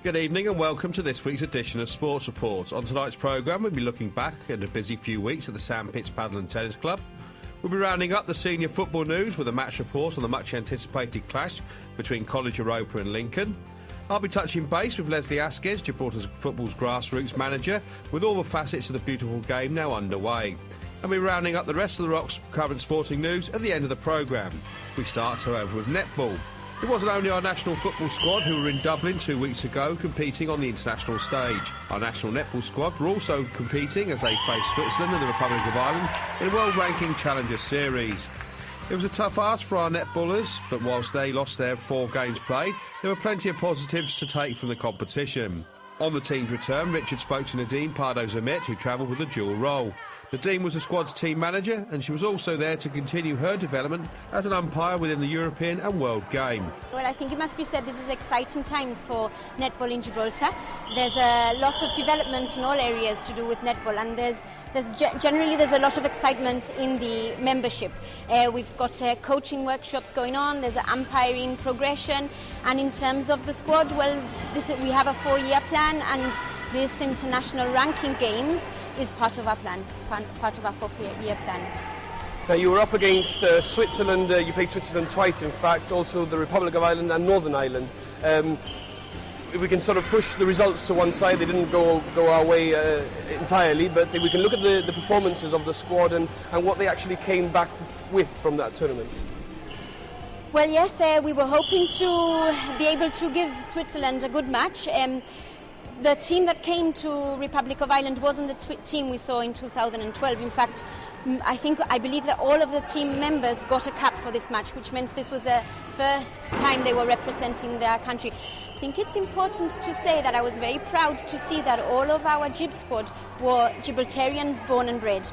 Good evening and welcome to this week's edition of Sports Report. On tonight's programme, we'll be looking back at a busy few weeks at the Sandpits Paddle and Tennis Club. We'll be rounding up the senior football news with a match report on the much-anticipated clash between College Europa and Lincoln. I'll be touching base with Leslie Asquez, Gibraltar football's grassroots manager, with all the facets of the beautiful game now underway. And we'll be rounding up the rest of the Rock's current sporting news at the end of the programme. We start, however, with netball. It wasn't only our national football squad who were in Dublin 2 weeks ago competing on the international stage. Our national netball squad were also competing as they faced Switzerland and the Republic of Ireland in a World Ranking Challenger Series. It was a tough ask for our netballers, but whilst they lost their 4 games played, there were plenty of positives to take from the competition. On the team's return, Richard spoke to Nadine Pardo-Zamit, who travelled with a dual role. Nadine was the squad's team manager, and she was also there to continue her development as an umpire within the European and World game. Well, I think it must be said this is exciting times for netball in Gibraltar. There's a lot of development in all areas to do with netball, and there's a lot of excitement in the membership. We've got coaching workshops going on, there's an umpiring progression, and in terms of the squad, well, we have a 4-year plan, and this international ranking games is part of our plan, part of our 4-year plan. Now, you were up against Switzerland. You played Switzerland twice, in fact, also the Republic of Ireland and Northern Ireland. We can sort of push the results to one side. They didn't go our way entirely, but we can look at the performances of the squad and what they actually came back with from that tournament. Well, yes, we were hoping to be able to give Switzerland a good match. The team that came to Republic of Ireland wasn't the team we saw in 2012. In fact, I believe that all of the team members got a cap for this match, which meant this was the first time they were representing their country. I think it's important to say that I was very proud to see that all of our Gib squad were Gibraltarians born and bred.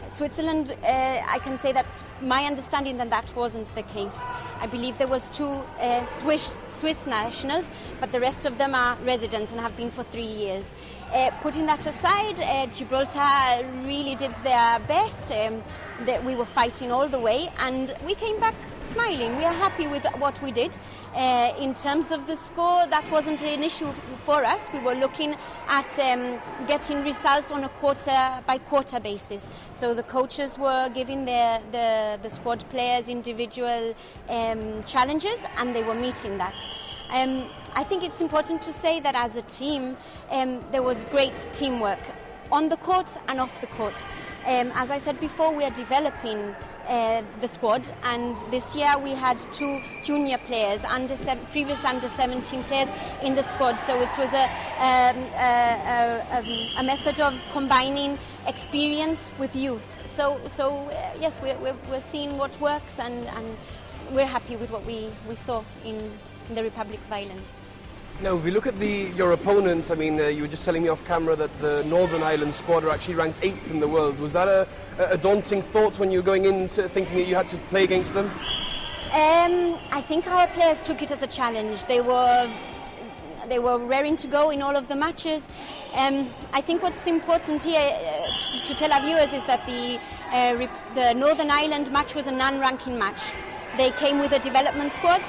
Switzerland, I can say that my understanding that wasn't the case. I believe there was 2 Swiss nationals, but the rest of them are residents and have been for 3 years. Putting that aside, Gibraltar really did their best. We were fighting all the way, and we came back smiling. We are happy with what we did. In terms of the score, that wasn't an issue for us. We were looking at getting results on a quarter-by-quarter basis. So the coaches were giving the squad players individual challenges, and they were meeting that. I think it's important to say that as a team, there was great teamwork on the court and off the court. As I said before, we are developing the squad, and this year we had 2 junior players, previous under-17 players in the squad. So it was a method of combining experience with youth. So yes, we're seeing what works, and we're happy with what we saw in the Republic of Ireland. Now, if we look at your opponents, I mean, you were just telling me off camera that the Northern Ireland squad are actually ranked 8th in the world. Was that a daunting thought when you were going into thinking that you had to play against them? I think our players took it as a challenge. They were raring to go in all of the matches. I think what's important here to tell our viewers is that the Northern Ireland match was a non-ranking match. They came with a development squad,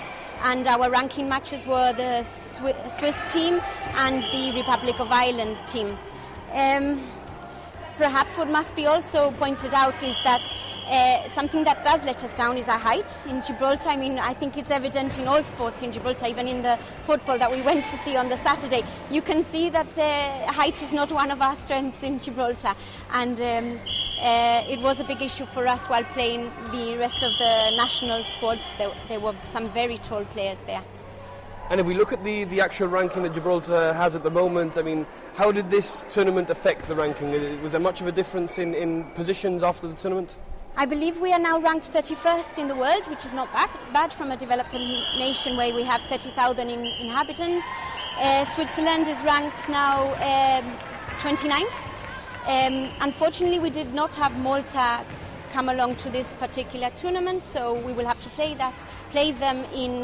and our ranking matches were the Swiss team and the Republic of Ireland team. Perhaps what must be also pointed out is that something that does let us down is our height in Gibraltar. I mean, I think it's evident in all sports in Gibraltar, even in the football that we went to see on the Saturday. You can see that height is not one of our strengths in Gibraltar, and it was a big issue for us while playing the rest of the national squads. There were some very tall players there. And if we look at the actual ranking that Gibraltar has at the moment, I mean, how did this tournament affect the ranking? Was there much of a difference in positions after the tournament? I believe we are now ranked 31st in the world, which is not bad from a developing nation where we have 30,000 inhabitants. Switzerland is ranked now 29th. Unfortunately, we did not have Malta come along to this particular tournament, so we will have to play them in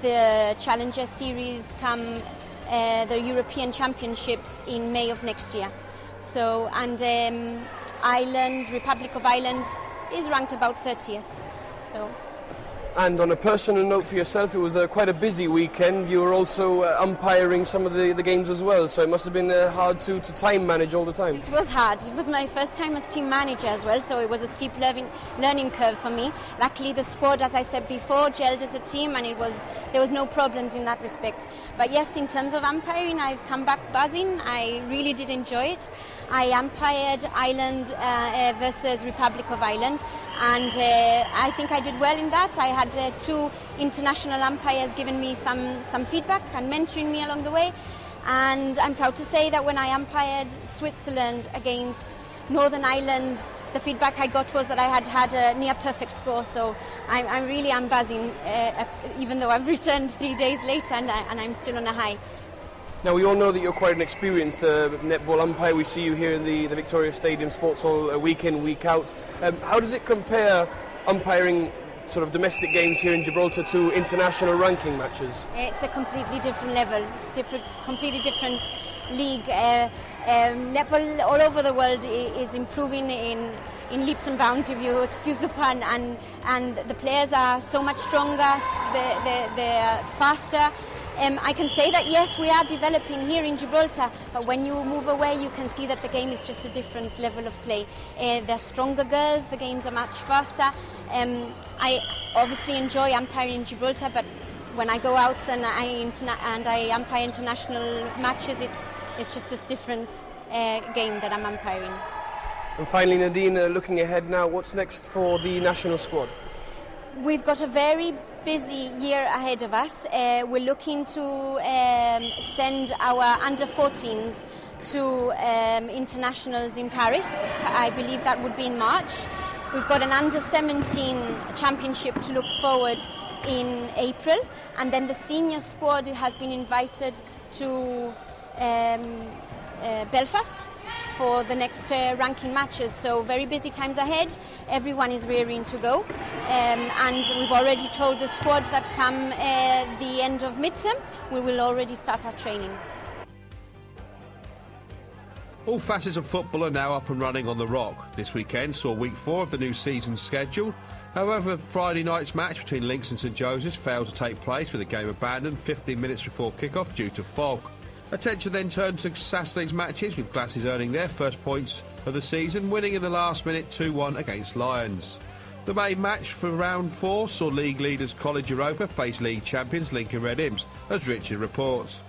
the Challenger Series come the European Championships in May of next year. So, and Republic of Ireland is ranked about 30th. So And on a personal note for yourself, it was quite a busy weekend. You were also umpiring some of the games as well, so it must have been hard to time manage all the time. It was hard. It was my first time as team manager as well, so it was a steep learning curve for me. Luckily the squad, as I said before, gelled as a team, and there was no problems in that respect. But yes, in terms of umpiring, I've come back buzzing. I really did enjoy it. I umpired Ireland versus Republic of Ireland, and I think I did well in that. I had two international umpires giving me some feedback and mentoring me along the way, and I'm proud to say that when I umpired Switzerland against Northern Ireland, the feedback I got was that I had a near perfect score, so I'm really buzzing, even though I've returned 3 days later and I'm still on a high. Now, we all know that you're quite an experienced netball umpire. We see you here in the Victoria Stadium Sports Hall week in, week out. How does it compare umpiring sort of domestic games here in Gibraltar to international ranking matches? It's a completely different level. It's completely different league. Netball all over the world is improving in leaps and bounds, if you excuse the pun, and the players are so much stronger, they're faster. I can say that yes, we are developing here in Gibraltar, but when you move away you can see that the game is just a different level of play. They're stronger girls, the games are much faster. I obviously enjoy umpiring in Gibraltar, but when I go out and I umpire international matches, it's just a different game that I'm umpiring. And finally, Nadine, looking ahead now, what's next for the national squad? We've got a very busy year ahead of us. We're looking to send our under-14s to internationals in Paris. I believe that would be in March. We've got an under-17 championship to look forward in April, and then the senior squad has been invited to Belfast for the next ranking matches. So very busy times ahead. Everyone is rearing to go, and we've already told the squad that come the end of midterm we will already start our training. All facets of football are now up and running on the Rock. This weekend saw week 4 of the new season schedule. However, Friday night's match between Links and St Joseph's failed to take place, with the game abandoned 15 minutes before kick-off due to fog. Attention then turned to Saturday's matches, with Glasses earning their first points of the season, winning in the last minute 2-1 against Lions. The main match for round 4 saw league leaders College Europa face league champions Lincoln Red Imps, as Richard reports.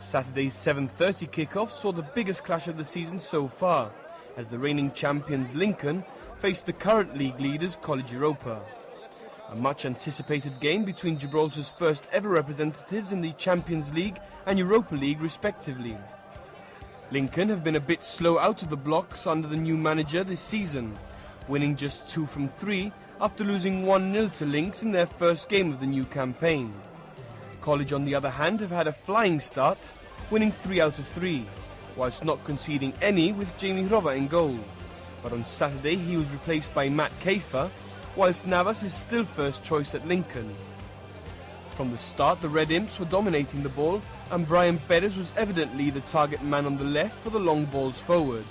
Saturday's 7:30 kick-off saw the biggest clash of the season so far, as the reigning champions Lincoln faced the current league leaders College Europa. A much-anticipated game between Gibraltar's first ever representatives in the Champions League and Europa League respectively. Lincoln have been a bit slow out of the blocks under the new manager this season, winning just 2 from 3 after losing 1-0 to Links in their first game of the new campaign. College, on the other hand, have had a flying start, winning 3 out of 3, whilst not conceding any with Jamie Hrova in goal. But on Saturday he was replaced by Matt Kafer, whilst Navas is still first choice at Lincoln. From the start, the Red Imps were dominating the ball, and Brian Perez was evidently the target man on the left for the long balls forward.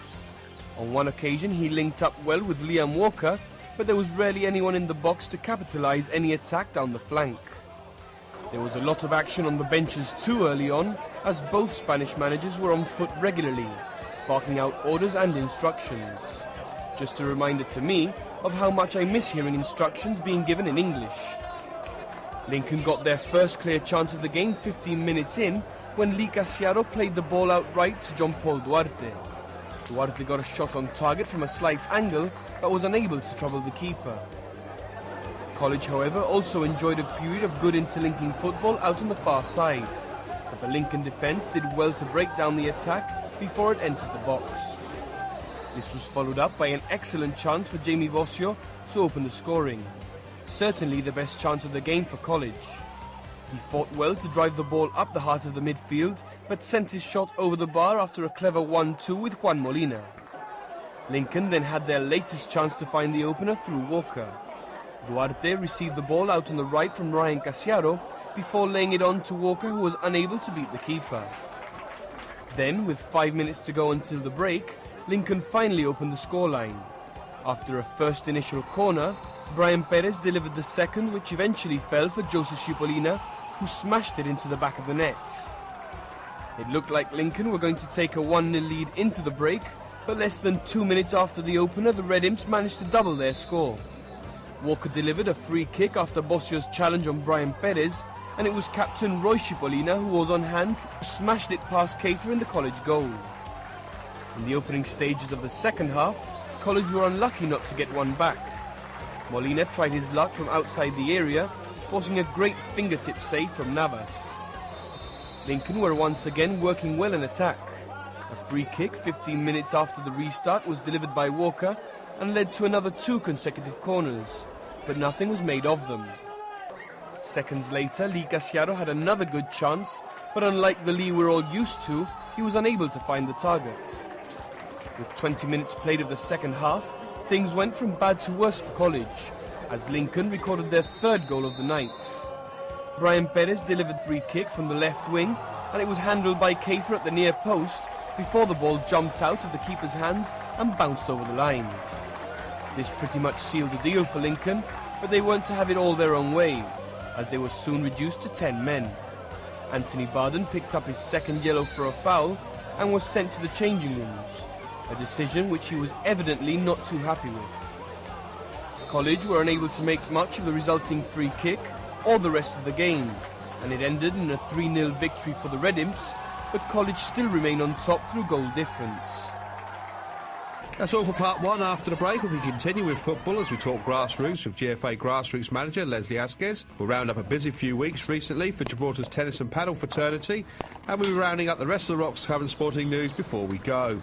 On one occasion he linked up well with Liam Walker, but there was rarely anyone in the box to capitalise any attack down the flank. There was a lot of action on the benches too early on, as both Spanish managers were on foot regularly, barking out orders and instructions. Just a reminder to me of how much I miss hearing instructions being given in English. Lincoln got their first clear chance of the game 15 minutes in, when Lee Casiaro played the ball out right to John Paul Duarte. Duarte got a shot on target from a slight angle, but was unable to trouble the keeper. College, however, also enjoyed a period of good interlinking football out on the far side, but the Lincoln defence did well to break down the attack before it entered the box. This was followed up by an excellent chance for Jamie Vosio to open the scoring. Certainly the best chance of the game for College. He fought well to drive the ball up the heart of the midfield, but sent his shot over the bar after a clever 1-2 with Juan Molina. Lincoln then had their latest chance to find the opener through Walker. Duarte received the ball out on the right from Ryan Casiaro before laying it on to Walker, who was unable to beat the keeper. Then, with 5 minutes to go until the break, Lincoln finally opened the scoreline. After a first initial corner, Brian Perez delivered the second, which eventually fell for Joseph Cipollina, who smashed it into the back of the net. It looked like Lincoln were going to take a 1-0 lead into the break, but less than 2 minutes after the opener, the Red Imps managed to double their score. Walker delivered a free kick after Bossio's challenge on Brian Perez, and it was captain Roy Cipollina who was on hand, who smashed it past Kafer in the College goal. In the opening stages of the second half, College were unlucky not to get one back. Molina tried his luck from outside the area, forcing a great fingertip save from Navas. Lincoln were once again working well in attack. A free kick 15 minutes after the restart was delivered by Walker and led to another 2 consecutive corners, but nothing was made of them. Seconds later, Lee Casiaro had another good chance, but unlike the Lee we're all used to, he was unable to find the target. With 20 minutes played of the second half, things went from bad to worse for College, as Lincoln recorded their 3rd goal of the night. Brian Perez delivered free kick from the left wing, and it was handled by Kafer at the near post before the ball jumped out of the keeper's hands and bounced over the line. This pretty much sealed the deal for Lincoln, but they weren't to have it all their own way, as they were soon reduced to 10 men. Anthony Barden picked up his 2nd yellow for a foul and was sent to the changing rooms, a decision which he was evidently not too happy with. College were unable to make much of the resulting free kick or the rest of the game, and it ended in a 3-0 victory for the Red Imps, but College still remain on top through goal difference. That's all for part 1. After the break, we'll continue with football as we talk grassroots with GFA Grassroots manager Leslie Asquez. We'll round up a busy few weeks recently for Gibraltar's tennis and paddle fraternity, and we'll be rounding up the rest of the Rock's current sporting news before we go.